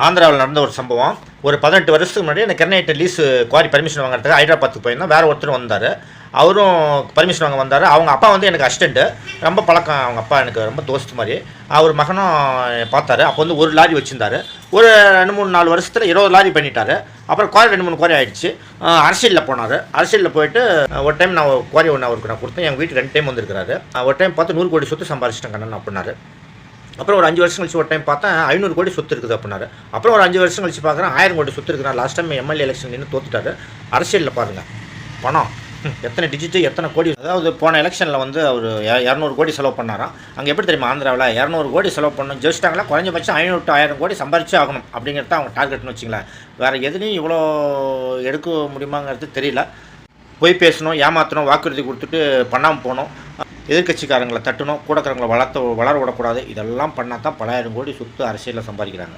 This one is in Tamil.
ஆந்திராவில் நடந்த ஒரு சம்பவம். ஒரு 18 வருஷத்துக்கு முன்னாடி அந்த கிரனைட் லீஸ் குவாரி பர்மிஷன் வாங்குறதுக்கு ஹைதராபாத்துக்கு போயிருந்தோம். வேறு ஒருத்தர் வந்தார். அவரும் பர்மிஷன் வாங்க வந்தார். அவங்க அப்பா வந்து எனக்கு அசிஸ்டண்ட்டு, ரொம்ப பழக்கம். அவங்க அப்பா எனக்கு ரொம்ப தோஸ்து மாதிரி. அவர் மகனும் பார்த்தாரு. அப்போ வந்து ஒரு லாரி வச்சுருந்தார். ஒரு 2-3-4 வருஷத்தில் 20 லாரி பண்ணிட்டார். அப்புறம் குவாரி 2-3 குவாரி ஆகிடுச்சு. அரசியலில் போனார். அரசியலில் போயிட்டு ஒரு டைம் நான் குவாரி ஒன்று அவருக்கு நான் கொடுத்தேன். எங்கள் வீட்டுக்கு 2 டைம் வந்திருக்கிறாரு. ஒரு டைம் பார்த்து 100 கோடி சொத்து சம்பாதிச்சிட்டேன் கண்ணன் அப்படின்னாரு. அப்புறம் ஒரு 5 வருஷம் கழிச்சு ஒரு டைம் பார்த்தேன் 500 கோடி சொத்து இருக்குது அப்படின்னாரு. அப்புறம் ஒரு 5 வருஷம் கழிச்சு பார்க்குறேன் 1000 கோடி சொத்து இருக்குண்ணா. லாஸ்ட் டைம் எம்எல்ஏ எலெக்ஷன் நின்று தோத்துட்டாரு. அரசியலில் பாருங்கள் பணம் எத்தனை டிஜிட்டு எத்தனை கோடி. அதாவது போன எலெக்ஷனில் வந்து அவர் 200 கோடி செலவு பண்ணாராம். அங்கே எப்படி தெரியுமா, ஆந்திராவில் 200 கோடி செலவு பண்ணணும் ஜெயிச்சிட்டாங்களா, குறைஞ்சபட்சம் 500 to 1000 கோடி சம்பாரிச்சே ஆகணும் அப்படிங்கிறது அவங்க டார்கெட்னு வச்சிங்களேன். வேறு எதுலேயும் இவ்வளோ எடுக்க முடியுமாங்கிறது தெரியல. போய் பேசணும், ஏமாற்றணும், வாக்குறுதி கொடுத்துட்டு பண்ணாமல் போகணும், எதிர்கட்சிக்காரங்களை தட்டணும், கூடக்கிறவங்களை வளர விடக்கூடாது. இதெல்லாம் பண்ணால் தான் பல 1000 கோடி சொத்து அரசியலில் சம்பாதிக்கிறாங்க.